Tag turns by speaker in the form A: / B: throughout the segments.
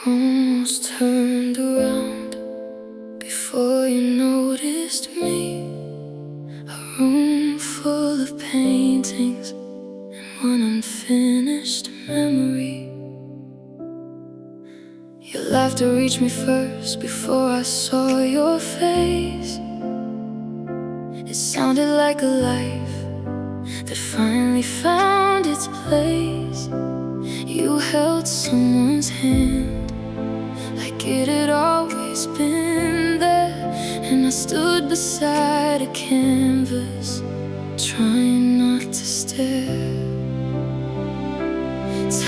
A: Almost turned around before you noticed me. A room full of paintings and one unfinished memory. Your laughter reached me first before I saw your face. It sounded like a life that finally found its place. You held someone's hand like it had always been there, and I stood beside a canvas, trying not to stare.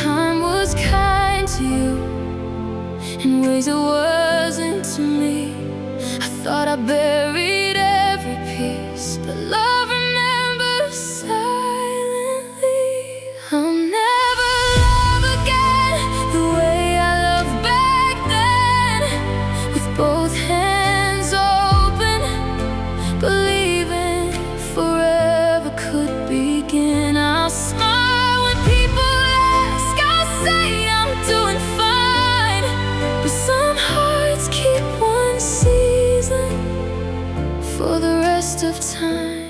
A: Time was kind to you in ways it wasn't to me. I thought I buried every piece, but love remembers silently. I'll never love again the way I loved back then, with both hands open, believing forever could begin. I'll smile when people ask, I'll say I'm doing fine, but some hearts keep one season for the rest of time.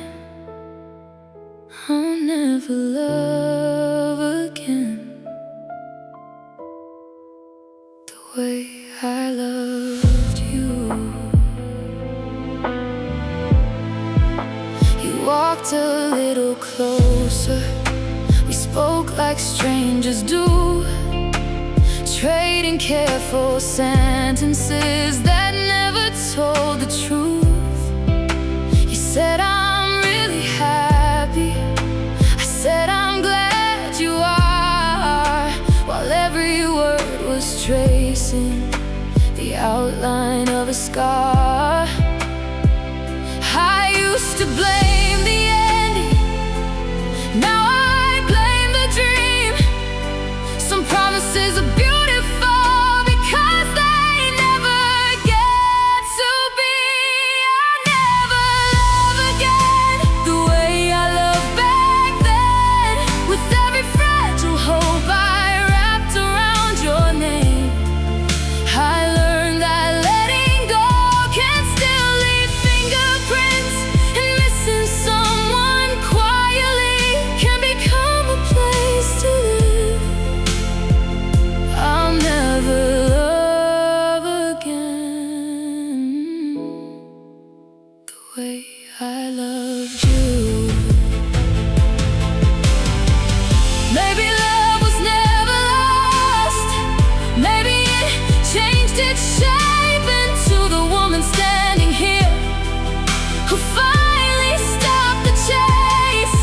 A: I'll never love again the way I loved you. You walked a little closer, we spoke like strangers do, trading careful sentences that never told the truth. You said I'm really happy, I said I'm glad you are, while every word was tracing the outline of a scar. I used to blame the ending, now I blame the dream. Some promises are beautiful because they never get to be. I'll never love again the way I loved back then, with every fragile hope I wrapped around your name. I learned that letting go can still leave fingerprints, and missing someone quietly can become a place to live. I'll never love again the way I loved you. Maybe love was never lost, maybe it changed its shape into the woman standing here who finally stopped the chase.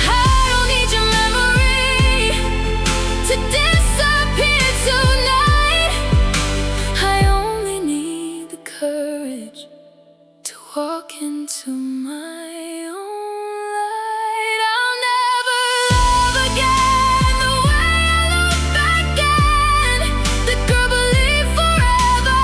A: I don't need your memory to disappear tonight. I only need the courage to walk into my own light. I'll never love again the way I loved back then. The girl believed forever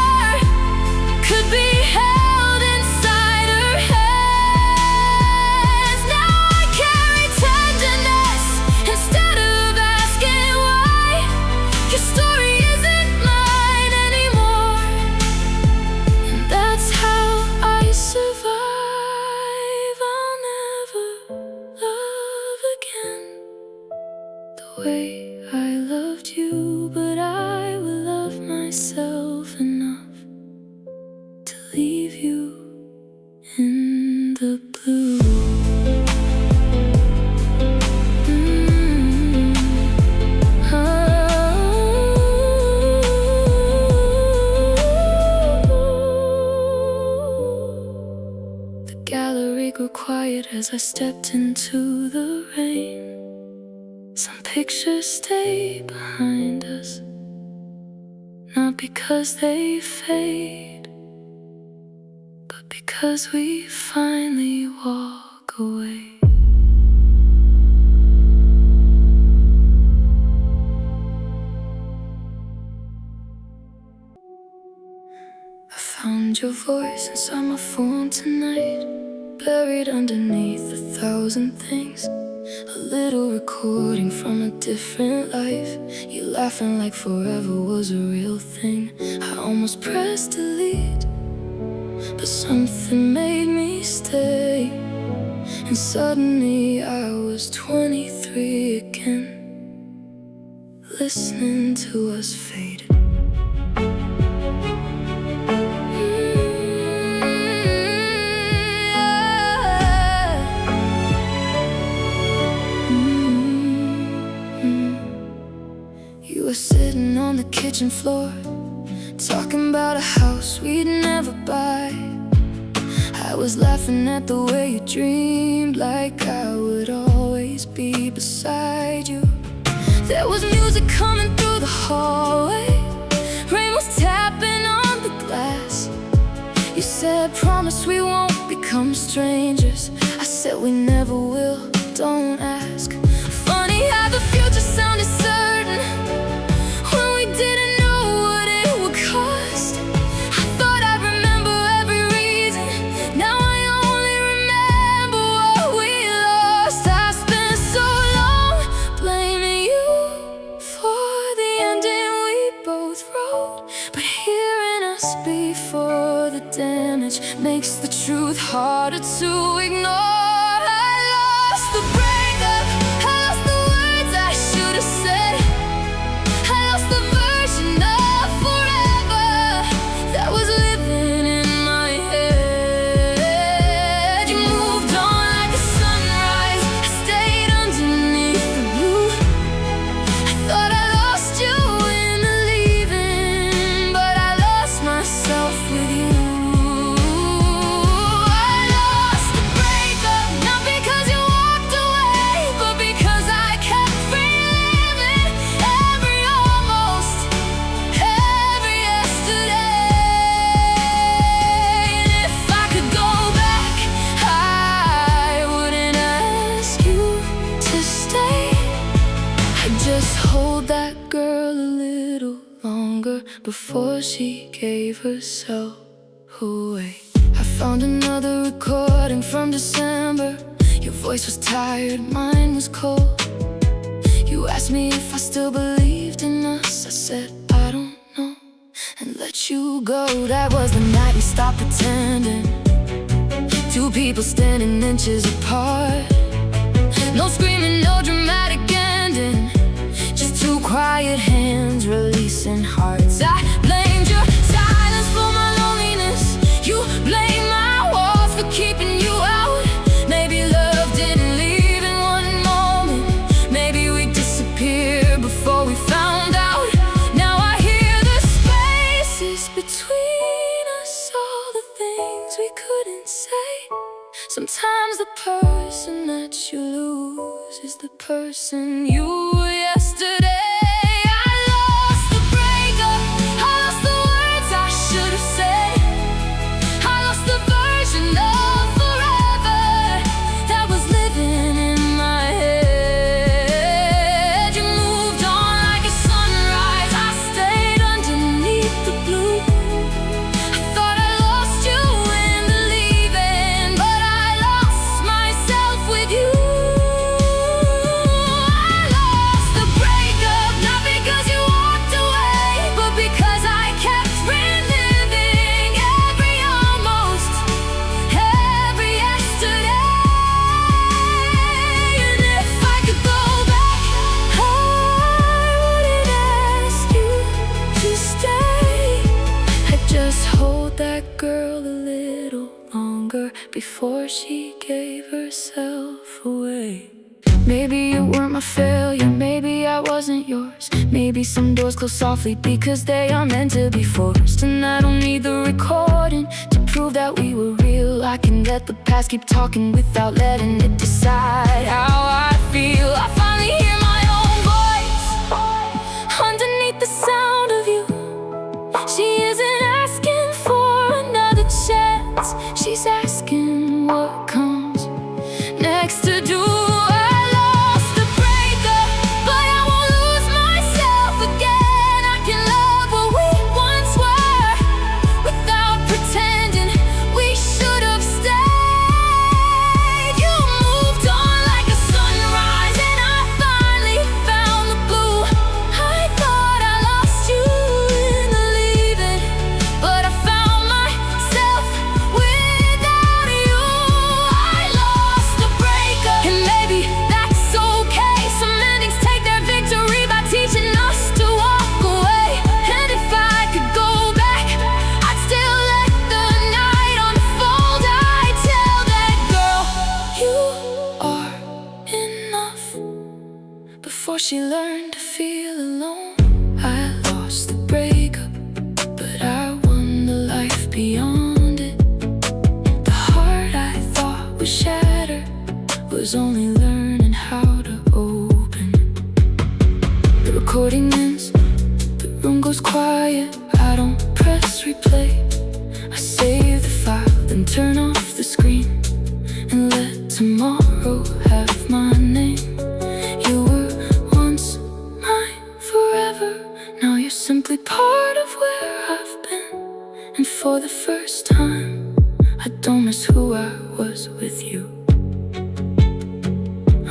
A: could be held inside her hands. Now I carry tenderness instead of asking why. Your story isn't mine anymore, and that's how I survive. I'll never love again the way I loved you, but I will love myself enough to leave you in the blue. The gallery grew quiet as I stepped into the rain. Some pictures stay behind us, not because they fade, but because we finally walk away. I found your voice inside my phone tonight, buried underneath 1,000 things. A little recording from a different life. You laughing like forever was a real thing. I almost pressed delete, but something made me stay. And suddenly I was 23 again, listening to us fade. You were sitting on the kitchen floor, talking about a house we'd never buy. I was laughing at the way you dreamed, like I would always be beside you. There was music coming through the hallway, rain was tapping on the glass. You said, promise we won't become strangers. I said, we never will, don't ask. Funny how the future sounded certain when we didn't know what it would cost. I thought I'd remember every reason, now I only remember what we lost. I spent so long blaming you for the ending we both wrote, but hearing us before the damage makes the truth harder to ignore. I lost the breakup, I lost the words I should have said, I lost the version of forever that was living in my head. You moved on like a sunrise, I stayed underneath the blue. I thought I lost you in the leaving, but I lost myself with you. I lost the breakup, not because you walked away, but because I kept reliving every almost, every yesterday. And if I could go back, I wouldn't ask you to stay. I'd just hold that girl a little longer before she gave herself away. I found another recording from December. Your voice was tired, mine was cold. You asked me if I still believed in us. I said, I don't know, and let you go. That was the night we stopped pretending, two people standing inches apart. No screaming, no dramatic ending, just two quiet hands releasing hearts. I blamed your silence for my loneliness, you blamed my walls for keeping you out. Maybe love didn't leave in one moment, maybe we disappeared before we found out. Now I hear the spaces between us, all the things we couldn't say. Sometimes the person that you lose is the person you were yesterday. I lost the breakup, I lost the words I should have said, I lost the version of forever that was living in my head. You moved on like a sunrise, I stayed underneath the blue. I thought I lost you in the leaving, but I lost myself with you. I lost the breakup, not because you walked away, but because I kept reliving every almost, every yesterday. And if I could go back, I wouldn't ask you to stay. I'd just hold that girl a little longer before she gave herself away. Maybe you weren't my failure, maybe I wasn't yours. Maybe some doors close softly because they are meant to be forced. And I don't need the recording to prove that we were real. I can let the past keep talking without letting it decide how I feel. I finally hear my own voice underneath the sound of you. She isn't asking for another chance, she's asking what comes next to do. I lost the breakup, but I won't lose myself again. I can love what we once were without pretending we should have stayed. You moved on like a sunrise, room goes quiet, I don't press replay. I save the file, then turn off the screen and let tomorrow have my name. You were once mine forever, now you're simply part of where I've been. And for the first time, I don't miss who I was with you.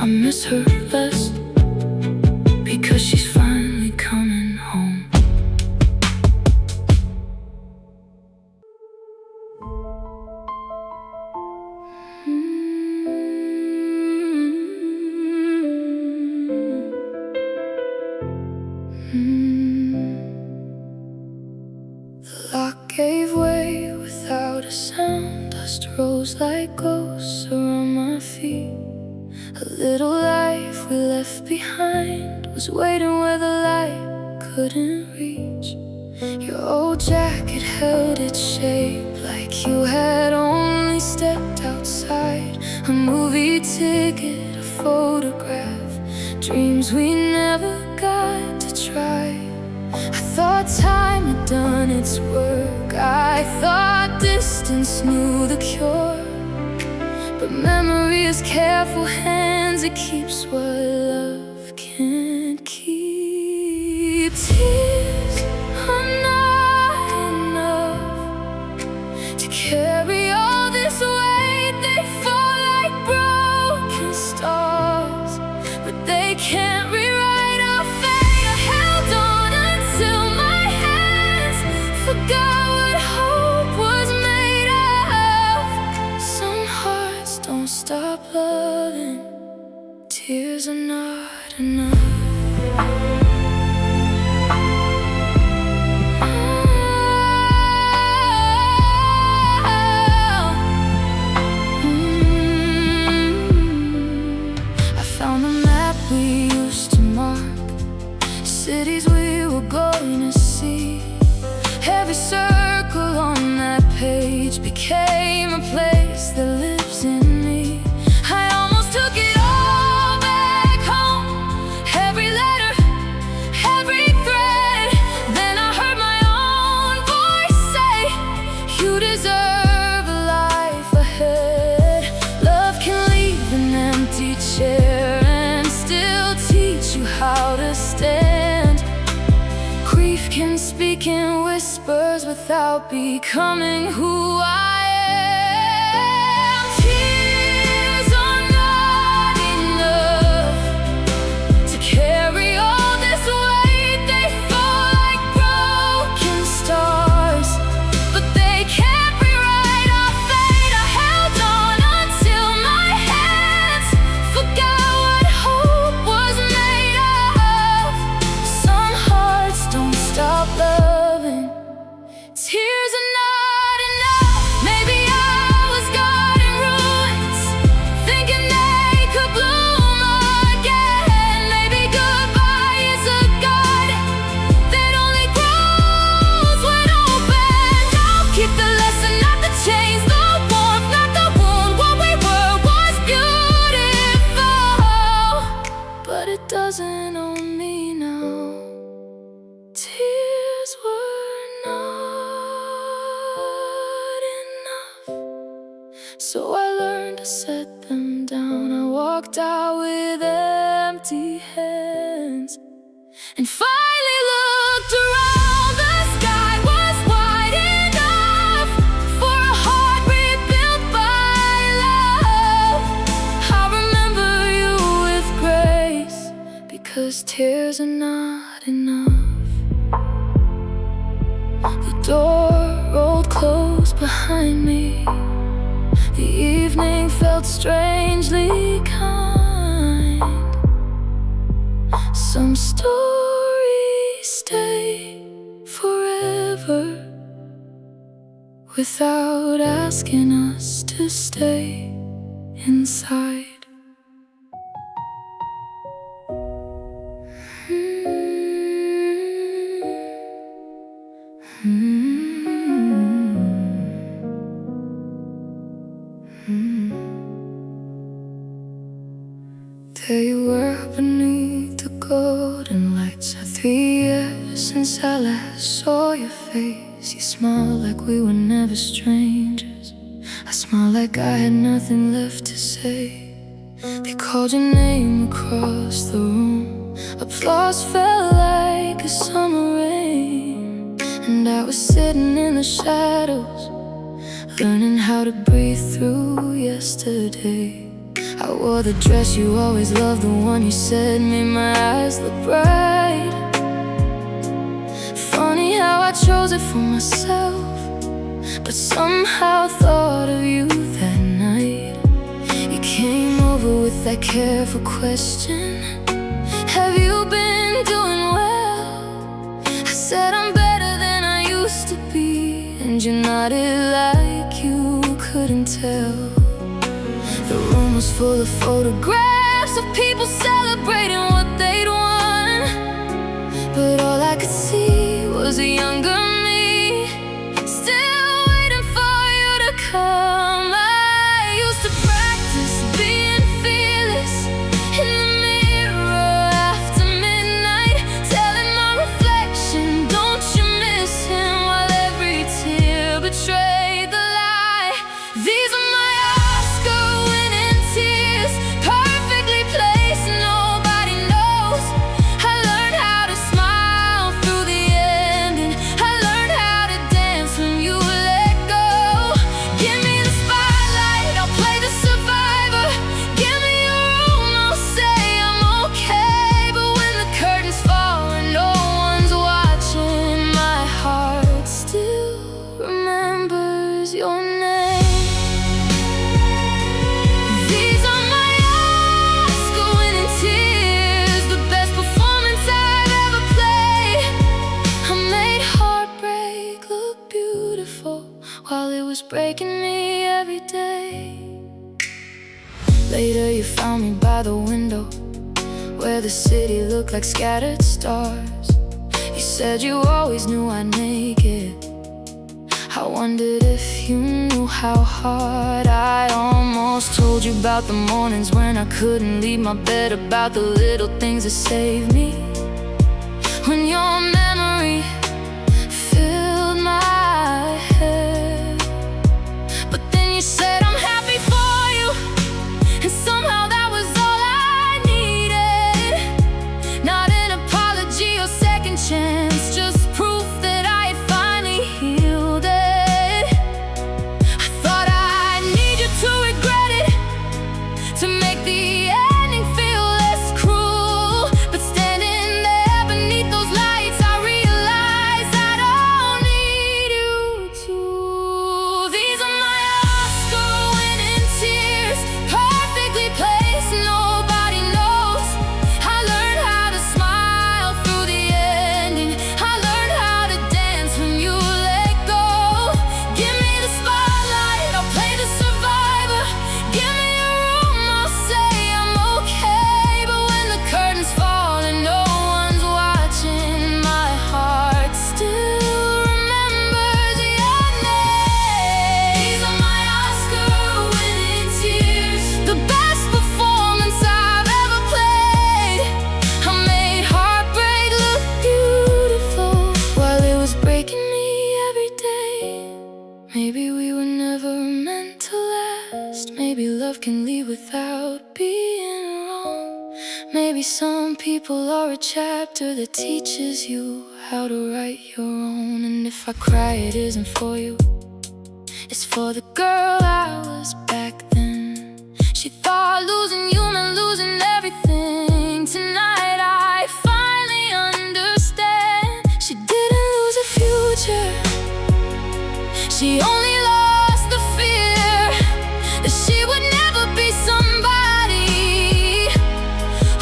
A: I miss her less because she's finally coming home. The lock gave way without a sound. Dust rose like ghosts around my feet. A little life we left behind was waiting where the light couldn't reach. Your old jacket held its shape like you had only stepped outside. A movie ticket, a photograph, dreams we never got to try. I thought time had done its work, I thought distance knew the cure. But memory is careful hands, it keeps what love can't keep. Tears are not enough to carry all this weight. They fall like broken stars, but they can't rewrite our fate. I held on until my hands forgot what hope was made of. Some hearts don't stop loving, tears are not enough. I found the map we used to mark, cities we were going to see. Every circle on that page became a place that lives in me. I almost took it all back home, every letter, every thread. Then I heard my own voice say, you deserve a life ahead. Love can leave an empty chair and still teach you how to stand. Grief can speak in whispers without becoming who I am. Tears are not enough to carry all this weight. They fall like broken stars, but they can't rewrite our fate. I held on until my hands forgot what hope was made of. Some hearts don't stop loving, tears are not enough. Maybe I was God in ruins, thinking they could bloom again. Maybe goodbye is a garden that only grows when opened. I'll keep the lesson, not the chains, the warmth, not the wound. What we were was beautiful, but it doesn't own me now. Tears were not enough, so I learned to set them down. I walked out with empty hands and finally looked around. The sky was wide enough for a heart rebuilt by love. I remember you with grace, because tears are not enough. The door rolled close behind me. The evening felt strangely kind. Some stories stay forever without asking us to stay inside. There you were beneath the golden lights. 3 years since I last I saw your face, you smiled like we were never strangers. I smiled like I had nothing left to say. They called your name across the room. Applause fell like a summer rain. And I was sitting in the shadows, learning how to breathe through yesterday. I wore the dress you always loved, the one you said made my eyes look bright. Funny how I chose it for myself, but somehow thought of you that night. You came over with that careful question, have you been doing well? I said I'm better than I used to be, and you nodded like you couldn't tell. The room was full of photographs of people celebrating what they'd won, but all I could see was a younger me, still waiting for you to come. I used to practice being fearless in the mirror after midnight, telling my reflection, don't you miss him, while every tear betrayed the lie. These are my Oscar-winning tears, perfectly placed, nobody knows. I learned how to smile through the ending, I learned how to dance when you let go. Give me the spotlight, I'll play the survivor. Give me a room, I'll say I'm okay. But when the curtains fall and no one's watching, my heart still remembers your name. These are my Oscar-winning tears, the best performance I've ever played. I made heartbreak look beautiful while it was breaking me every day. Later you found me by the window where the city looked like scattered stars. You said you always knew I'd make it. I wondered if you knew how hard I almost told you about the mornings when I couldn't leave my bed, about the little things that saved me, when your memory filled my head. But then you said I'm happy for you, and somehow that was all I needed. Not an apology or second chance, just proof that I had finally healed it. I thought I'd need you to regret it, to make the ending feel less cruel. But standing there beneath those lights, I realized I don't need you to. These are my Oscar-winning tears, perfectly placed, nobody knows. I learned how to smile through the ending, I learned how to dance when you let go. Give me the spotlight, I'll play the survivor. Give me a room, I'll say I'm okay. But when the curtains fall and no one's watching, my heart still remembers your name. These are my Oscar-winning tears, the best performance I've ever played. I made heartbreak look beautiful while it was breaking me every day. Maybe we were never meant to last. Maybe love can leave without being wrong. Maybe some people are a chapter that teaches you how to write your own. And if I cry, it isn't for you, it's for the girl I was back then. She thought losing you meant losing everything. Tonight I finally understand. She didn't lose a future, she only lost the fear that she would never be somebody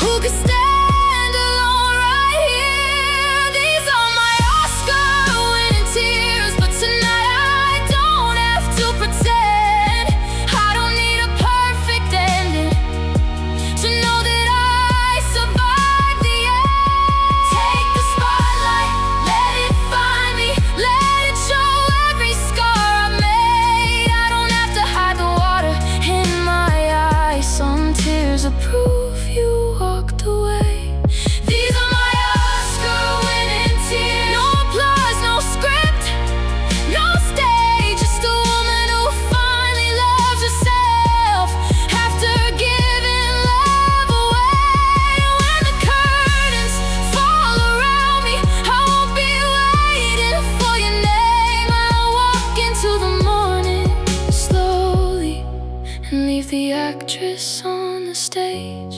A: who could stand alone right here. These are my Oscar-winning tears, but tonight I don't have to pretend. I don't need a perfect ending to know that I survived the end. Take the spotlight, let it find me, let it show every scar I made. actress on the stage.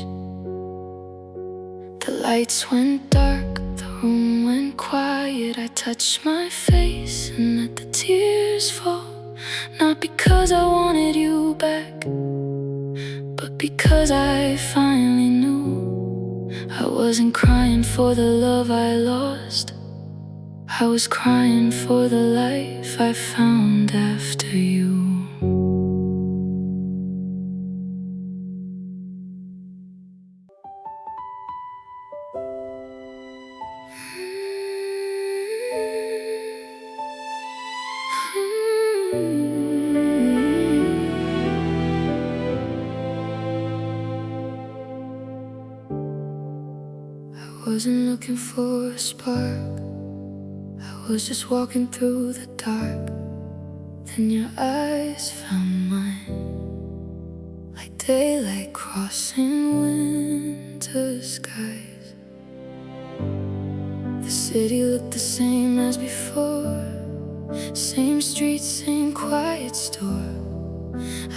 A: The lights went dark, the room went quiet. I touched my face and let the tears fall. Not because I wanted you back, but because I finally knew I wasn't crying for the love I lost. I was crying for the life I found after you. I wasn't looking for a spark, I was just walking through the dark. Then your eyes found mine, like daylight crossing winter skies. The city looked the same as before, same streets, same quiet store.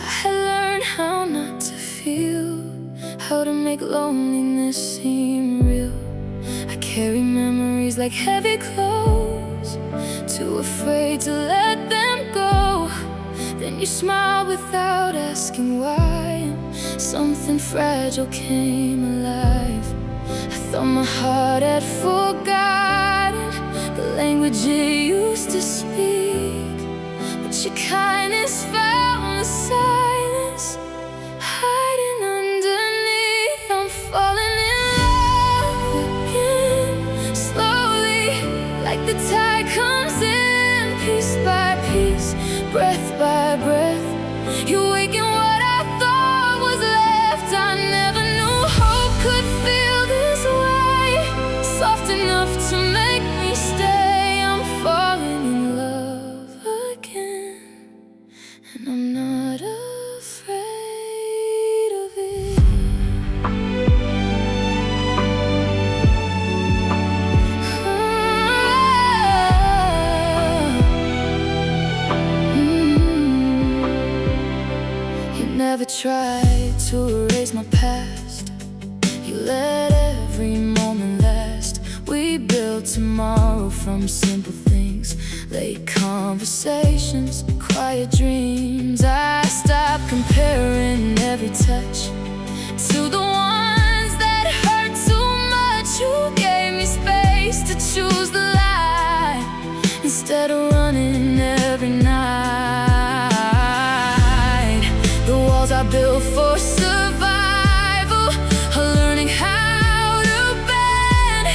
A: I had learned how not to feel, how to make loneliness seem real. I carry memories like heavy clothes, too afraid to let them go. Then you smiled without asking why, and something fragile came alive. I thought my heart had forgotten the language it used to speak, but your kindness found the silence hiding underneath. I'm falling in love again, slowly, like the tide comes in, piece by piece, breath by breath. You're waking what I thought was left. I never knew hope could feel this way, soft enough to make me stay. I'm falling in love again, and I'm not afraid of it. You never tried to erase my past, you let every moment last. We built tomorrow from simple things, late conversations, quiet dreams. I stopped comparing every touch to the ones that hurt too much. You gave me space to choose the light instead of running every night. The walls I built for survival are learning how to bend.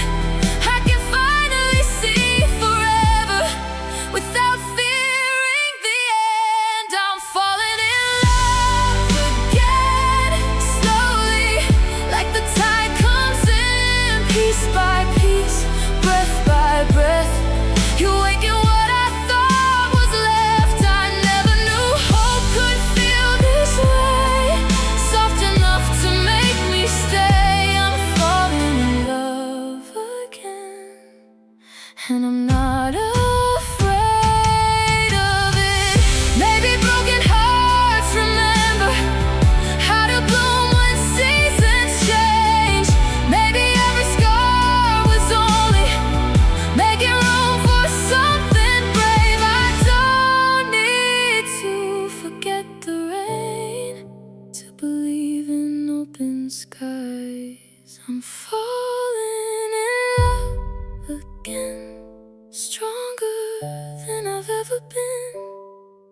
A: I can finally see forever without fearing the end. I'm falling in love again, slowly, like the tide comes in, piece by piece, breath by breath. You're waking what I thought was left. I never knew hope could feel this way, soft enough to make me stay. I'm falling in love again, and I'm not afraid of it. Maybe broken hearts remember how to bloom when seasons change. Maybe every scar was only making room for something brave. I don't need to forget the rain to believe in open skies. I'm falling in love again, stronger than I've ever been.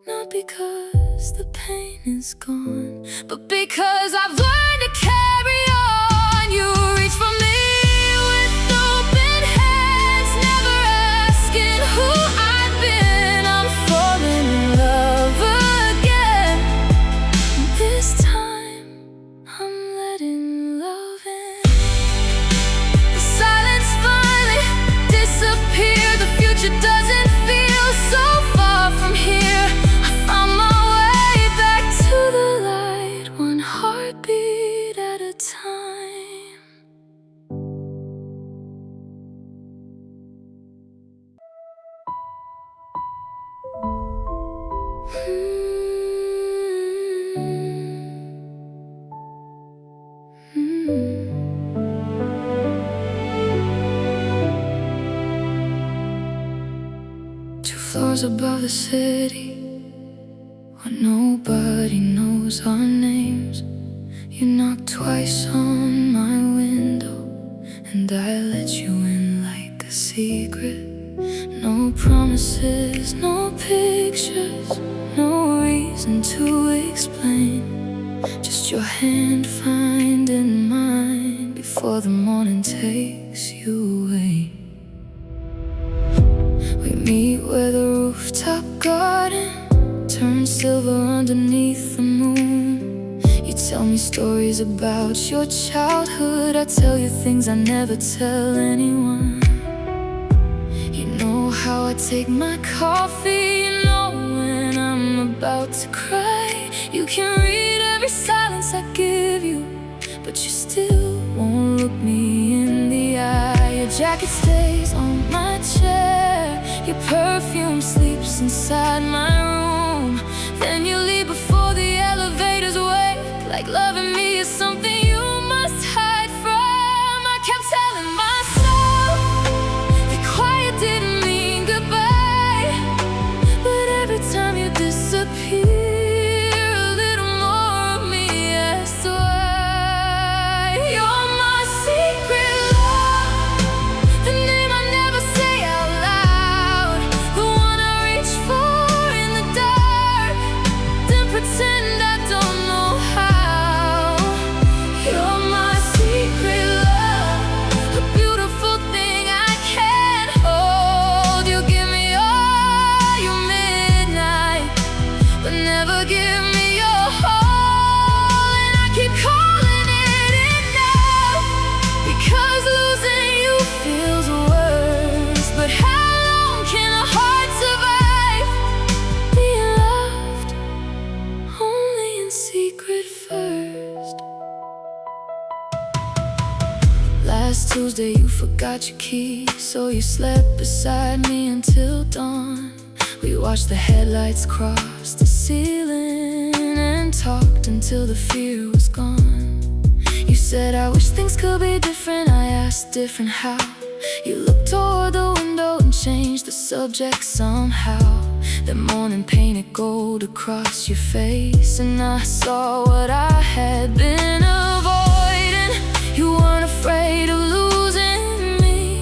A: Not because the pain is gone, but because I've learned to carry on. You reach for me with open hands, never asking who I've been. I'm falling in love again, and this time I'm letting love in. The silence finally disappeared. The future doesn't feel so far from here. I found my way back to the light, one heartbeat at a time. floors above the city, where nobody knows our names. You knocked twice on my window, and I let you in like a secret. No promises, no pictures, no reason to explain. Just your hand finding mine before the morning takes you away. We meet where the rooftop garden turns silver underneath the moon. You tell me stories about your childhood, I tell you things I never tell anyone. You know how I take my coffee, you know when I'm about to cry. You can read every silence I give you, but you still won't look me in the eye. Your jacket stays on my chair, your perfume sleeps inside my room. Then you leave before the elevators wake, like loving me is something you must hide from. I kept telling myself that quiet didn't mean goodbye, but every time you disappear, a little more of me asks why. You're my secret love, the name I never say out loud, the one I reach for in the dark, then pretend I don't know how. You're my secret love, a beautiful thing I can't hold. You give me all your midnight, but never give me your whole. And I keep calling it enough, because losing you feels worse. But how long can a heart survive being loved only in secret first? Last Tuesday you forgot your keys, so you slept beside me until dawn. We watched the headlights cross the ceiling and talked until the fear was gone. You said, I wish things could be different. I asked, different how? You looked toward the window and changed the subject somehow. The morning painted gold across your face, and I saw what I had been avoiding. You weren't afraid of losing me,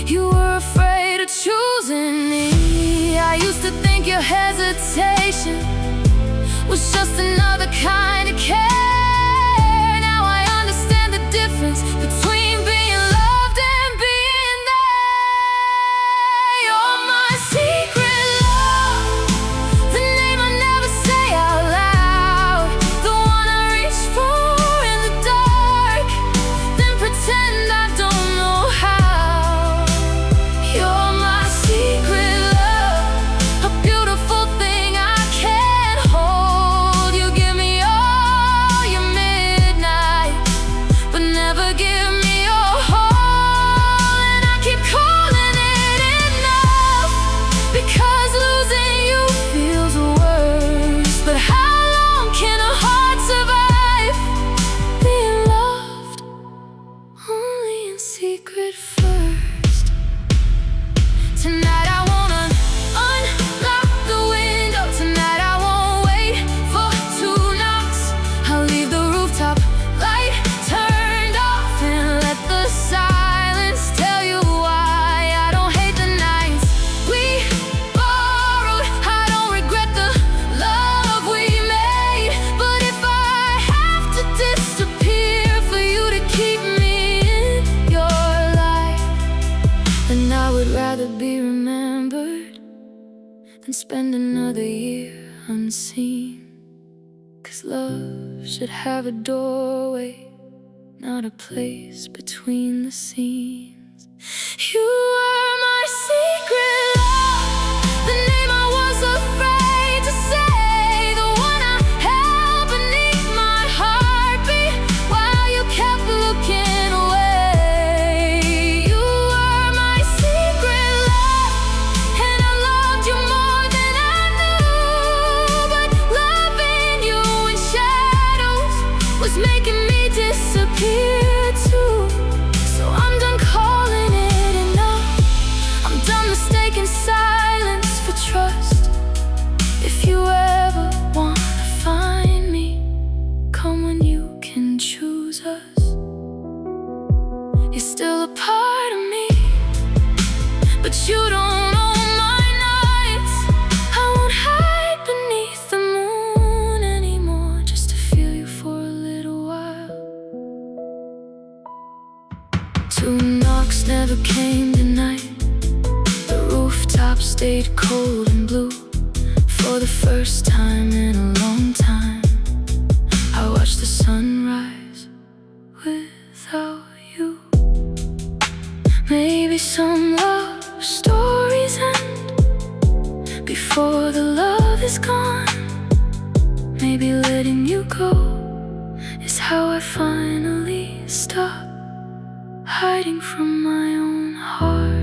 A: you were afraid of choosing me. I used to think your hesitation was just another kind of care. Now I understand the difference between being loved and being there. You're my secret love, the name I never say out loud, the one I reach for in the dark, then pretend I don't know how. You're my secret love, a beautiful thing I can't hold. You give me all your midnight, but never give me your whole. And I keep calling it enough, because losing you feels worse. But how long can a heart survive being loved only in secret first? Tonight I wanna unlock the window. Tonight I won't wait for 2 knocks. I'll leave the rooftop light turned off and let the silence tell you why. I don't hate the nights we borrowed, I don't regret the love we made. But if I have to disappear for you to keep me in your life, then I would rather be remembered than spend another year unseen. 'Cause love should have a doorway, not a place between the scenes. You are my secret love, the name I was afraid to say, the one I held beneath my heartbeat while you kept looking away. You are my secret love, and I loved you more than I knew. But loving you in shadows was making me disappear too. So I'm done calling it enough, I'm done mistaking stayed cold and blue for the first time in a long time. I watched the sunrise without you. Maybe some love stories end before the love is gone. Maybe letting you go is how I finally stop hiding from my own heart.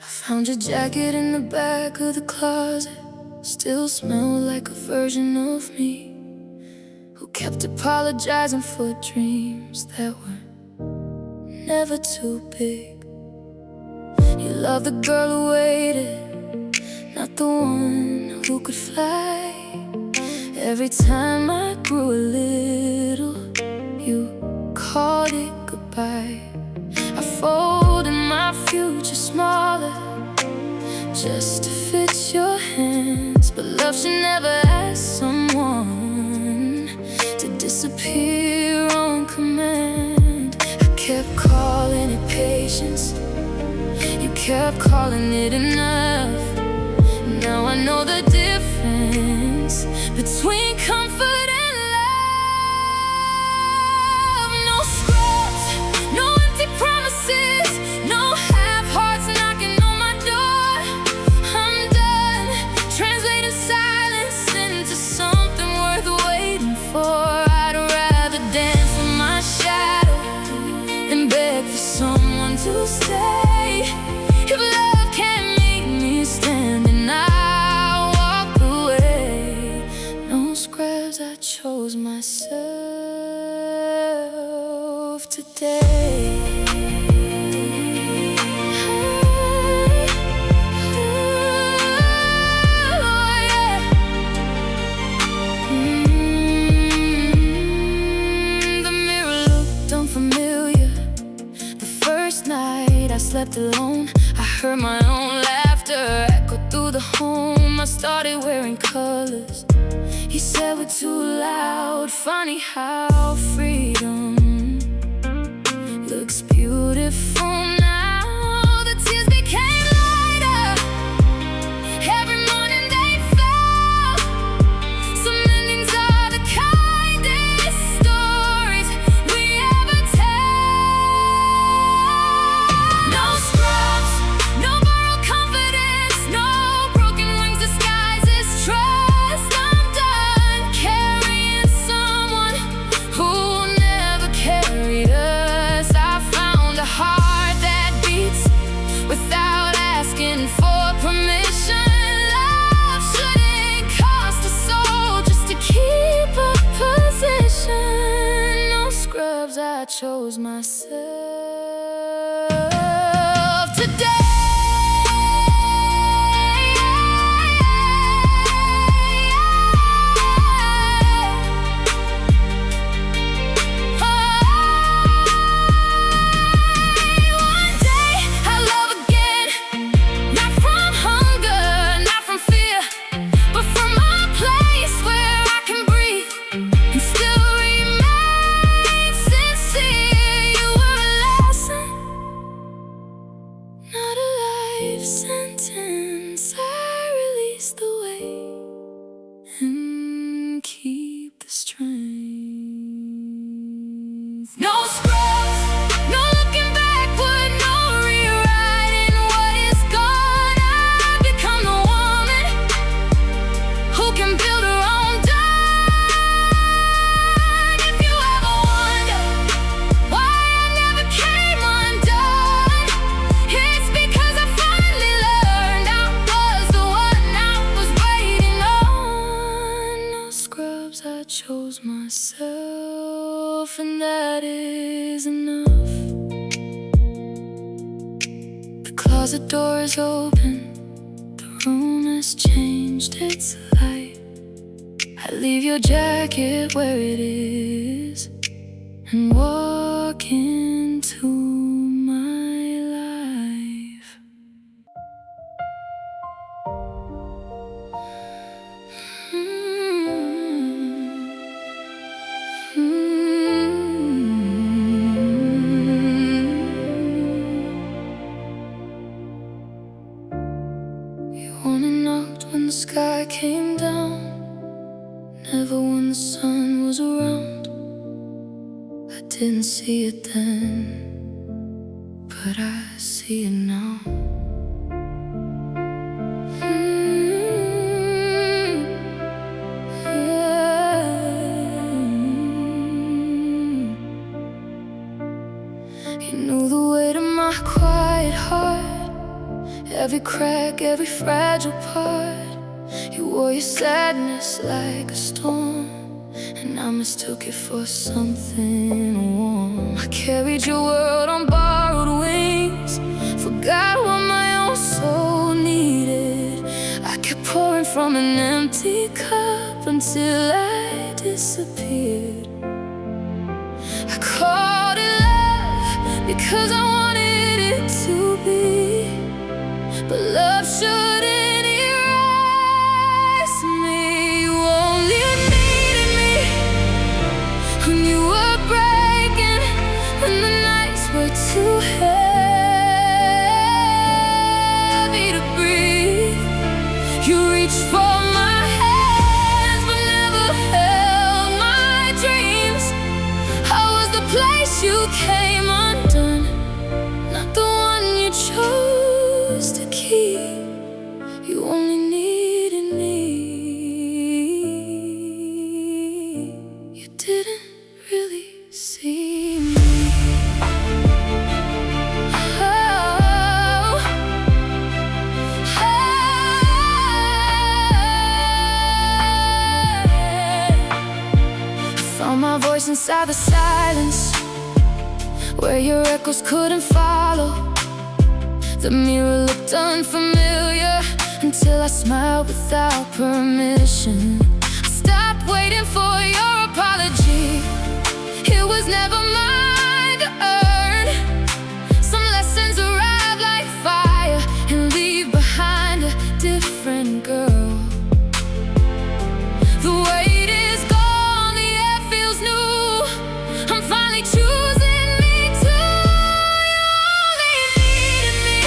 A: I found your jacket in the back of the closet. Still smell like a version of me who kept apologizing for dreams that were never too big. You love the girl who waited, not the one who could fly. Every time I grew a little, you called it goodbye. I folded my future smaller just to fit your hands, but love should never ask someone to disappear on command. I kept calling it patience, you kept calling it enough. Now I know the difference between comfort and love. No scrubs, no empty promises, no half hearts knocking on my door. I'm done translating silence into something worth waiting for. I'd rather dance with my shadow than beg for someone to stay. If love can't meet me standing, I'll walk away. No scrubs, I chose myself today. The mirror looked unfamiliar. The first night I slept alone, I heard my own laughter echo through the home. I started wearing colors. He said we're too loud. Funny how freedom looks beautiful now. The tears became lighter. Every morning they fell. Some endings are the kindest stories we ever tell. No scrubs, no borrowed confidence, no broken wings disguised as trust. I'm done carrying someone who never carried us. I found a heart that beats without asking for permission. Love shouldn't cost a soul just to keep a position. No scrubs, I chose myself today. One day I'll love again, not from hunger, not from fear, but from a place where I can breathe and still remain sincere. You were a lesson, not a life sentence. I release the weight and keep the strength. No scrubs, no looking backward, no rewriting what is gone. I've become the woman who can build her own done. If you ever wonder why I never came undone, it's because I finally learned I was the one I was waiting on. No scrubs, I chose myself, and that is enough. The closet door is open, the room has changed its light. I leave your jacket where it is and walk into my life. when the sun was around. I didn't see it then, but I see it now. You knew the weight of my quiet heart, every crack, every fragile part. You wore your sadness like a storm, and I mistook it for something warm. I carried your world on borrowed wings, forgot what my own soul needed. I kept pouring from an empty cup until I disappeared. I called it love because I wanted it to be, but love shouldn't erase me. You only needed me when you were breaking, when the nights were too heavy to breathe. You reached for my hands but never held my dreams. I was the place you came undone, not the one you chose to keep. You only needed me. You didn't really see me. Oh, I found my voice inside the silence, where your echoes couldn't follow. The mirror looked unfamiliar until I smiled without permission. I stopped waiting for your apology, it was never mine to earn. Some lessons arrive like fire and leave behind a different girl. The weight is gone, the air feels new. I'm finally choosing me too. You only needed me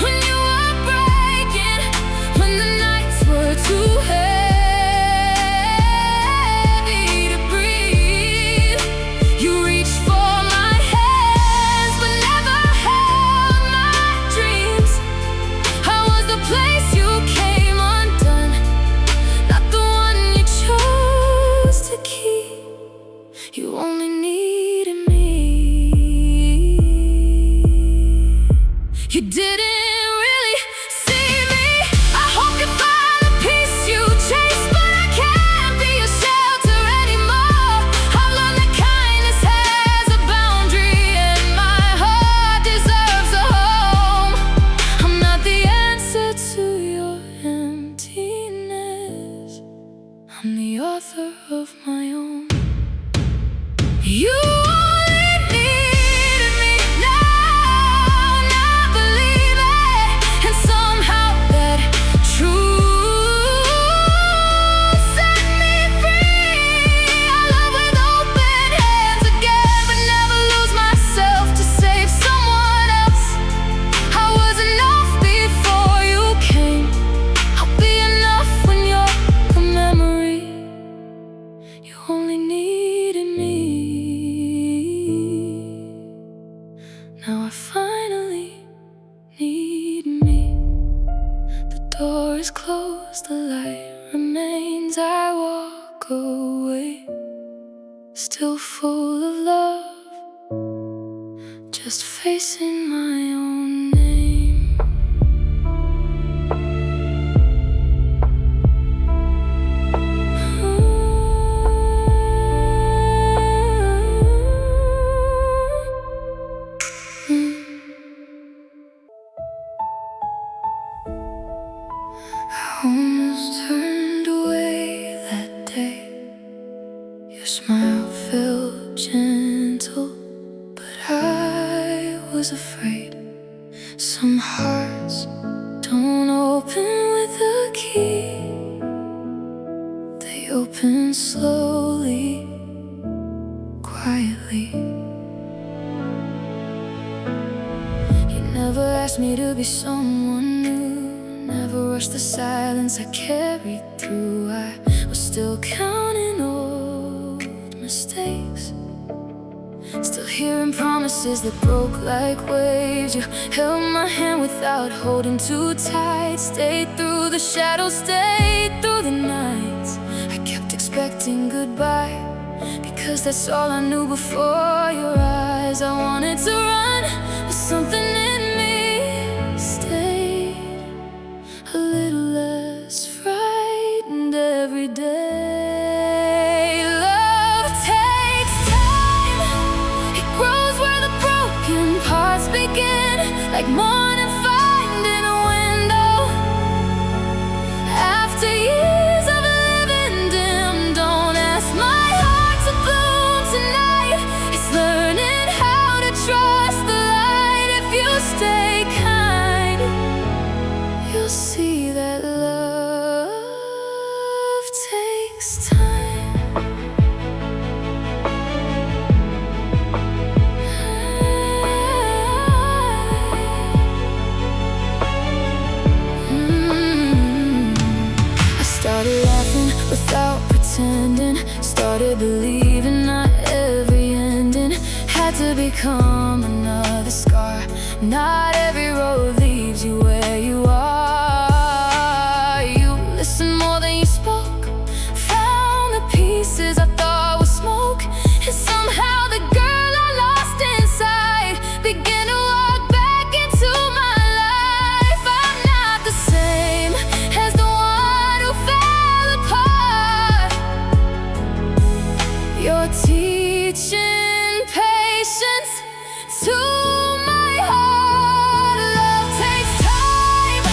A: when you were breaking, when the nights were too heavy to breathe. You reached for my hands but never held my dreams. I was the place you came undone, not the one you chose to keep. You only needed me. You didn't really see me. I hope you find the peace you chase, but I can't be your shelter anymore. I've learned that kindness has a boundary, and my heart deserves a home. I'm not the answer to your emptiness, I'm the author of my own. You only needed me now, not believing, and somehow that truth set me free. I love with open hands again, but never lose myself to save someone else. I was enough before you came, I'll be enough when you're a memory. You only needed me. Now I finally need me. The door is closed, the light remains. I walk away, still full of love, just facing my own name. I almost turned away that day. Your smile felt gentle, but I was afraid. Some hearts don't open with a key, they open slowly, quietly. You never asked me to be someone new, never rushed the silence I carried through. I was still counting old mistakes. Still hearing promises that broke like waves. You held my hand without holding too tight. Stayed through the shadows, stayed through the nights. I kept expecting goodbye, because that's all I knew before your eyes. I wanted to run, but something in me stayed a little less frightened every day. Love takes time. It grows where the broken parts begin, like morning finding a window. After years of living dim, don't ask my heart to bloom tonight. It's learning how to trust the light. If you stay kind, you'll see that love takes time. I started laughing without pretending, started believing not every ending had to become another scar. Not every road leaves you where you are. You listened more than you spoke, found the pieces I thought was smoke, and somehow the girl I lost inside began to walk back into my life. I'm not the same as the one who fell apart. You're teaching patience to my heart. Love takes time.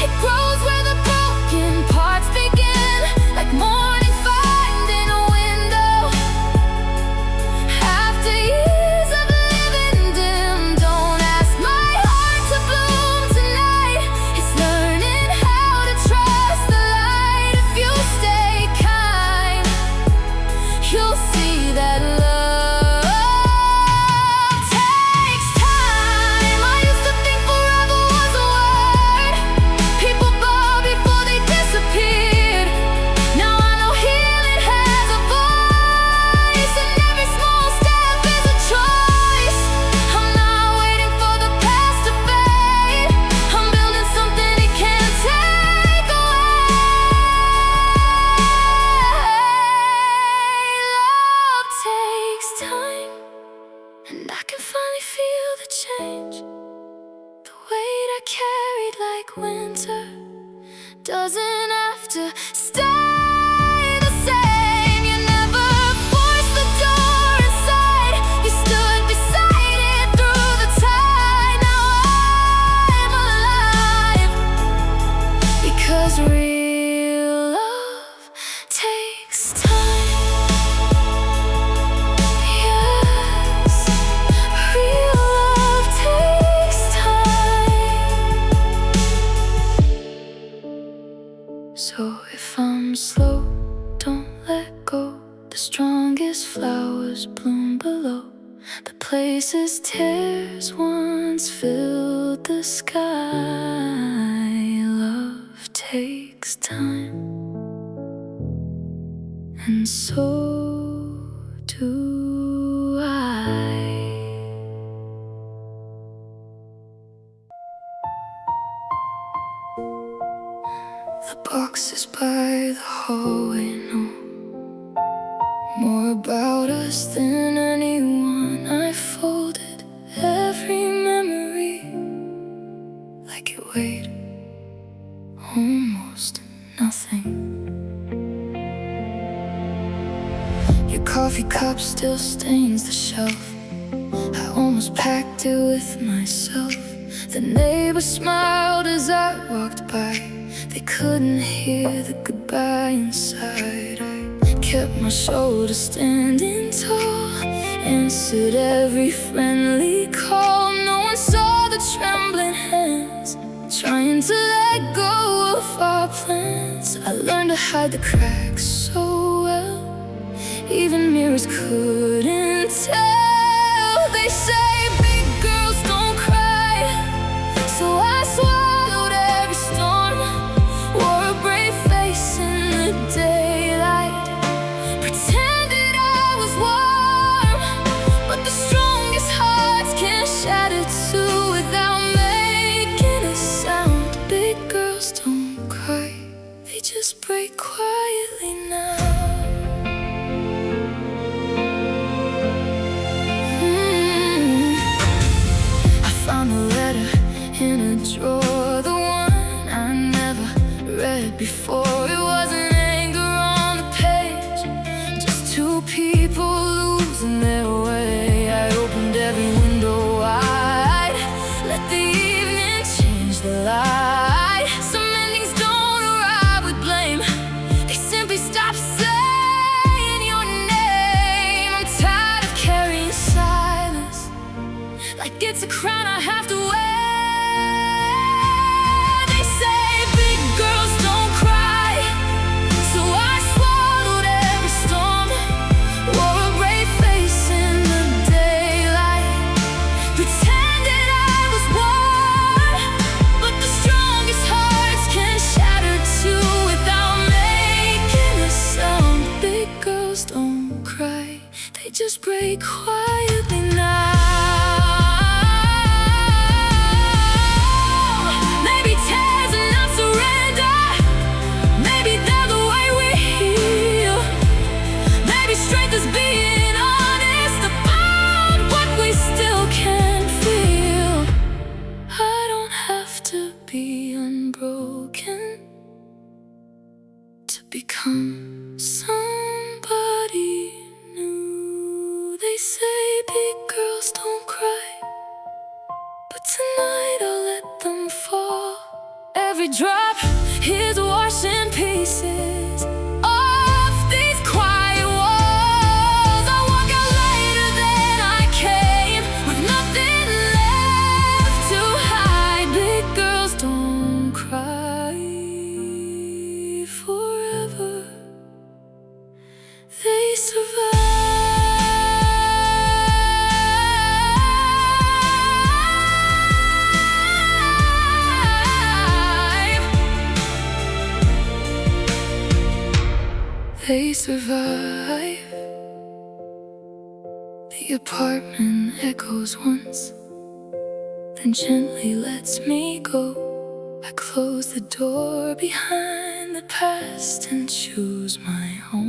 A: It grows where the broken parts begin, like morning finding a window. After years of living dim, don't ask my heart to bloom tonight. It's learning how to trust the light. If you stay kind, you'll see that love takes time. I used to think forever was a word people bought before they disappeared. Now I know healing has a voice, and every small step is a choice. I'm not waiting for the past to fade. I'm building something it can't take away. Love takes time, and I can finally feel the change. The weight I carried like winter doesn't have to stay the same. You never forced the door inside, you stood beside it through the tide. Now I'm alive, because real love takes time. Yes, real love takes time. So if I'm slow, don't let go. The strongest flowers bloom below the places tears once filled the sky. Love takes time, and so do I. The boxes by the hallway know more about us than anyone. I folded every memory like it weighed almost nothing. Your coffee cup still stains the shelf. I almost packed it with myself. The neighbors smiled as I walked by. They couldn't hear the goodbye inside. I kept my shoulders standing tall, answered every friendly call. No one saw the trembling hands trying to let go of our plans. I learned to hide the cracks so well, even mirrors couldn't tell. They say big girls don't cry, so I swallowed every storm, wore a brave face in the daylight. it's a crown I have to wear. They say big girls don't cry, so I swallowed every storm, wore a brave face in the daylight, pretended I was warm. But the strongest hearts can shatter too without making a sound. Big girls don't cry, they just break quietly now. Maybe tears are not surrender, maybe they're the way we heal. Maybe strength is being honest about what we still can't feel. I don't have to be unbroken to become somebody new. They say big girls don't cry, but tonight I'll let them fall. Every drop is washing pieces off these quiet walls. I walk out later than I came, with nothing left to hide. Big girls don't cry forever, they survive. They survive. The apartment echoes once, then gently lets me go. I close the door behind the past and choose my own.